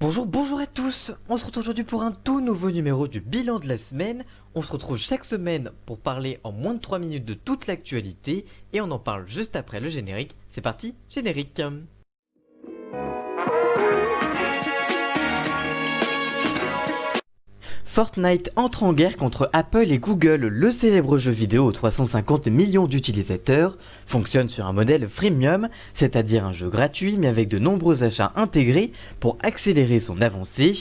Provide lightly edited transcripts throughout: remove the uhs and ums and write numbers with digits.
Bonjour à tous. On se retrouve aujourd'hui pour un tout nouveau numéro du bilan de la semaine. On se retrouve chaque semaine pour parler en moins de 3 minutes de toute l'actualité et on en parle juste après le générique. C'est parti, générique. Fortnite entre en guerre contre Apple et Google. Le célèbre jeu vidéo aux 350 millions d'utilisateurs fonctionne sur un modèle freemium, c'est-à-dire un jeu gratuit mais avec de nombreux achats intégrés pour accélérer son avancée.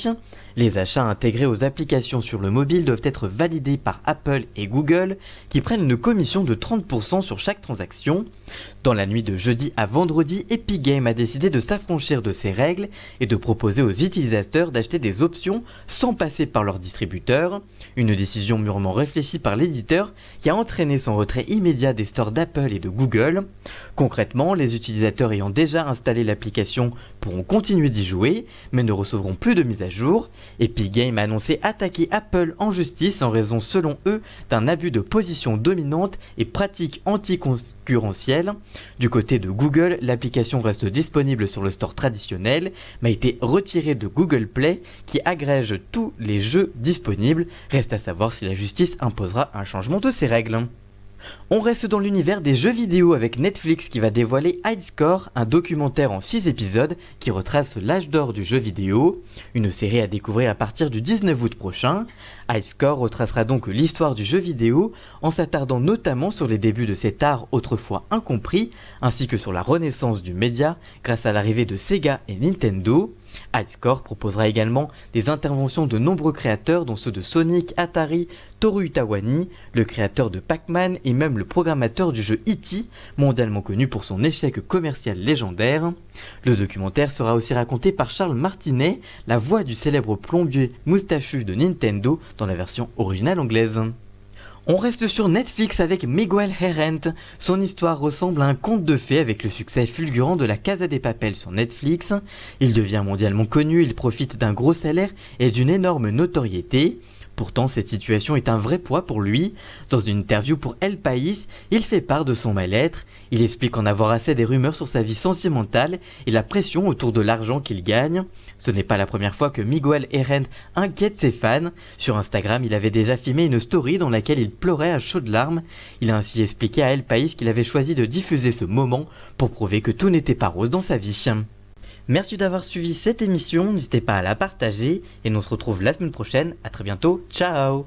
Les achats intégrés aux applications sur le mobile doivent être validés par Apple et Google qui prennent une commission de 30% sur chaque transaction. Dans la nuit de jeudi à vendredi, Epic Games a décidé de s'affranchir de ces règles et de proposer aux utilisateurs d'acheter des options sans passer par leur distributeur. Une décision mûrement réfléchie par l'éditeur qui a entraîné son retrait immédiat des stores d'Apple et de Google. Concrètement, les utilisateurs ayant déjà installé l'application pourront continuer d'y jouer mais ne recevront plus de mise à jour. Epic Games a annoncé attaquer Apple en justice en raison, selon eux, d'un abus de position dominante et pratiques anticoncurrentielles. Du côté de Google, l'application reste disponible sur le store traditionnel, mais a été retirée de Google Play qui agrège tous les jeux disponibles. Reste à savoir si la justice imposera un changement de ces règles. On reste dans l'univers des jeux vidéo avec Netflix qui va dévoiler High Score, un documentaire en 6 épisodes qui retrace l'âge d'or du jeu vidéo, une série à découvrir à partir du 19 août prochain. High Score retracera donc l'histoire du jeu vidéo en s'attardant notamment sur les débuts de cet art autrefois incompris, ainsi que sur la renaissance du média grâce à l'arrivée de Sega et Nintendo. High Score proposera également des interventions de nombreux créateurs dont ceux de Sonic, Atari, Toru Tawani, le créateur de Pac-Man et même le programmateur du jeu E.T., mondialement connu pour son échec commercial légendaire. Le documentaire sera aussi raconté par Charles Martinet, la voix du célèbre plombier moustachu de Nintendo dans la version originale anglaise. On reste sur Netflix avec Miguel Herrent. Son histoire ressemble à un conte de fées avec le succès fulgurant de La Casa de Papel sur Netflix. Il devient mondialement connu, il profite d'un gros salaire et d'une énorme notoriété. Pourtant, cette situation est un vrai poids pour lui. Dans une interview pour El País, il fait part de son mal-être. Il explique en avoir assez des rumeurs sur sa vie sentimentale et la pression autour de l'argent qu'il gagne. Ce n'est pas la première fois que Miguel Herrent inquiète ses fans. Sur Instagram, il avait déjà filmé une story dans laquelle il pleurait à chaudes larmes. Il a ainsi expliqué à El País qu'il avait choisi de diffuser ce moment pour prouver que tout n'était pas rose dans sa vie. Merci d'avoir suivi cette émission, n'hésitez pas à la partager et nous on se retrouve la semaine prochaine, à très bientôt, ciao.